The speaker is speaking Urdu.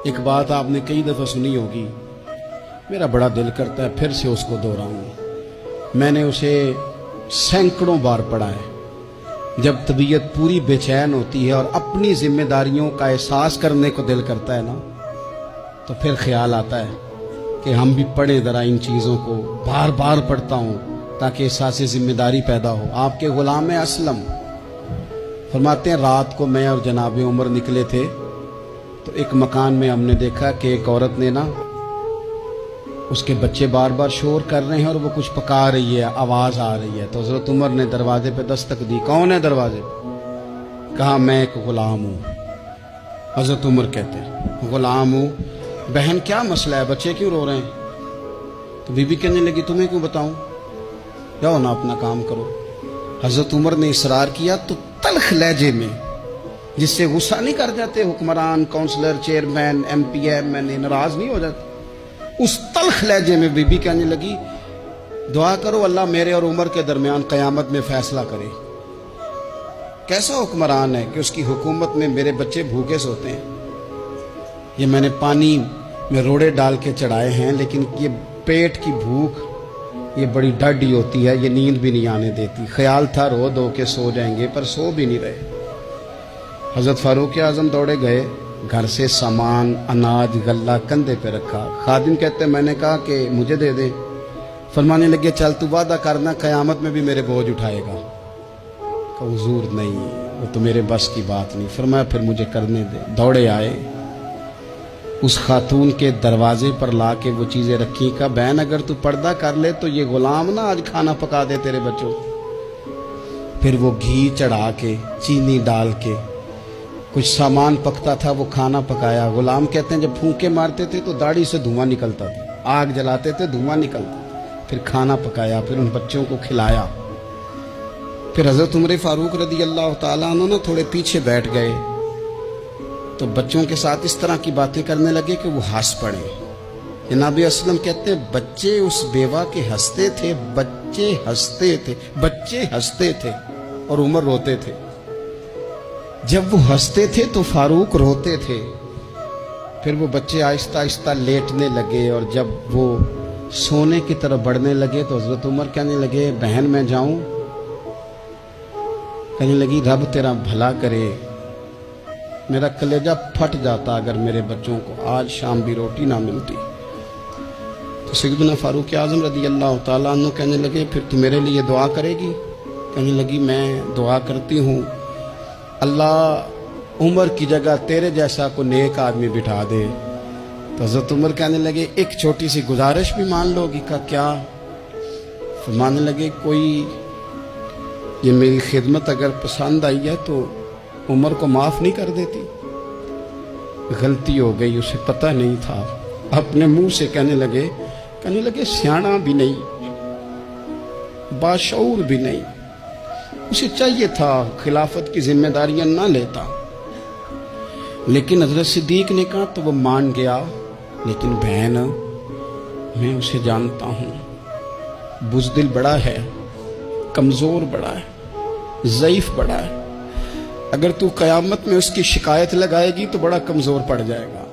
ایک بات آپ نے کئی دفعہ سنی ہوگی، میرا بڑا دل کرتا ہے پھر سے اس کو دہراؤں۔ میں نے اسے سینکڑوں بار پڑھا ہے۔ جب طبیعت پوری بے چین ہوتی ہے اور اپنی ذمہ داریوں کا احساس کرنے کو دل کرتا ہے نا، تو پھر خیال آتا ہے کہ ہم بھی پڑھیں ذرا ان چیزوں کو۔ بار بار پڑھتا ہوں تاکہ احساس ذمہ داری پیدا ہو۔ آپ کے غلام اسلم فرماتے ہیں رات کو میں اور جناب عمر نکلے تھے تو ایک مکان میں ہم نے دیکھا کہ ایک عورت نے نا، اس کے بچے بار بار شور کر رہے ہیں اور وہ کچھ پکا رہی ہے، آواز آ رہی ہے۔ تو حضرت عمر نے دروازے پہ دستک دی۔ کون ہے دروازے پہ؟ کہا میں ایک غلام ہوں۔ حضرت عمر کہتے ہیں غلام ہوں، بہن کیا مسئلہ ہے، بچے کیوں رو رہے ہیں؟ تو بی بی کہنے لگی تمہیں کیوں بتاؤں، جاؤ نا اپنا کام کرو۔ حضرت عمر نے اصرار کیا تو تلخ لہجے میں، جس سے غصہ نہیں کر جاتے حکمران، councillor, chairman, M P M N A, ناراض نہیں ہو جاتے، اس تلخ لہجے میں بی بی کہنے لگی دعا کرو اللہ میرے اور عمر کے درمیان قیامت میں فیصلہ کرے۔ کیسا حکمران ہے کہ اس کی حکومت میں میرے بچے بھوکے سوتے ہیں؟ یہ میں نے پانی میں روڑے ڈال کے چڑھائے ہیں، لیکن یہ پیٹ کی بھوک یہ بڑی ڈاڈی ہوتی ہے، یہ نیند بھی نہیں آنے دیتی۔ خیال تھا رو دو کے سو جائیں گے، پر سو بھی نہیں رہے۔ حضرت فاروق اعظم دوڑے گئے، گھر سے سامان، اناج، غلہ کندھے پہ رکھا۔ خادم کہتے میں نے کہا کہ مجھے دے دیں۔ فرمانے لگے چل تو وعدہ کرنا قیامت میں بھی میرے بوجھ اٹھائے گا۔ کہ حضور نہیں، وہ تو میرے بس کی بات نہیں۔ فرمایا پھر مجھے کرنے دے۔ دوڑے آئے، اس خاتون کے دروازے پر لا کے وہ چیزیں رکھی۔ کہا بہن اگر تو پردہ کر لے تو یہ غلام نا آج کھانا پکا دے تیرے بچوں۔ پھر وہ گھی چڑھا کے، چینی ڈال کے، کچھ سامان پکتا تھا وہ کھانا پکایا۔ غلام کہتے ہیں جب پھونکے مارتے تھے تو داڑھی سے دھواں نکلتا تھا، آگ جلاتے تھے دھواں نکلتا تھا۔ پھر کھانا پکایا، پھر ان بچوں کو کھلایا۔ پھر حضرت عمر فاروق رضی اللہ تعالیٰ عنہ نا تھوڑے پیچھے بیٹھ گئے تو بچوں کے ساتھ اس طرح کی باتیں کرنے لگے کہ وہ ہنس پڑے۔ جناب اسلم کہتے ہیں بچے اس بیوہ کے ہنستے تھے، بچے ہنستے تھے اور عمر روتے تھے۔ جب وہ ہنستے تھے تو فاروق روتے تھے۔ پھر وہ بچے آہستہ آہستہ لیٹنے لگے، اور جب وہ سونے کی طرف بڑھنے لگے تو حضرت عمر کہنے لگے بہن میں جاؤں؟ کہنے لگی رب تیرا بھلا کرے، میرا کلیجہ پھٹ جاتا اگر میرے بچوں کو آج شام بھی روٹی نہ ملتی۔ تو سیدنا فاروق اعظم رضی اللہ تعالیٰ عنہ کہنے لگے پھر تو میرے لیے دعا کرے گی؟ کہنے لگی میں دعا کرتی ہوں اللہ عمر کی جگہ تیرے جیسا کو نیک آدمی بٹھا دے۔ تو حضرت عمر کہنے لگے ایک چھوٹی سی گزارش بھی مان لو گی؟ کا کیا؟ فرمانے لگے کوئی یہ میری خدمت اگر پسند آئی ہے تو عمر کو معاف نہیں کر دیتی؟ غلطی ہو گئی، اسے پتہ نہیں تھا۔ اپنے منہ سے کہنے لگے سیاںا بھی نہیں، باشعور بھی نہیں، اسے چاہیے تھا خلافت کی ذمہ داریاں نہ لیتا۔ لیکن حضرت صدیق نے کہا تو وہ مان گیا، لیکن بہن میں اسے جانتا ہوں، بزدل بڑا ہے، کمزور بڑا ہے، ضعیف بڑا ہے۔ اگر تو قیامت میں اس کی شکایت لگائے گی تو بڑا کمزور پڑ جائے گا۔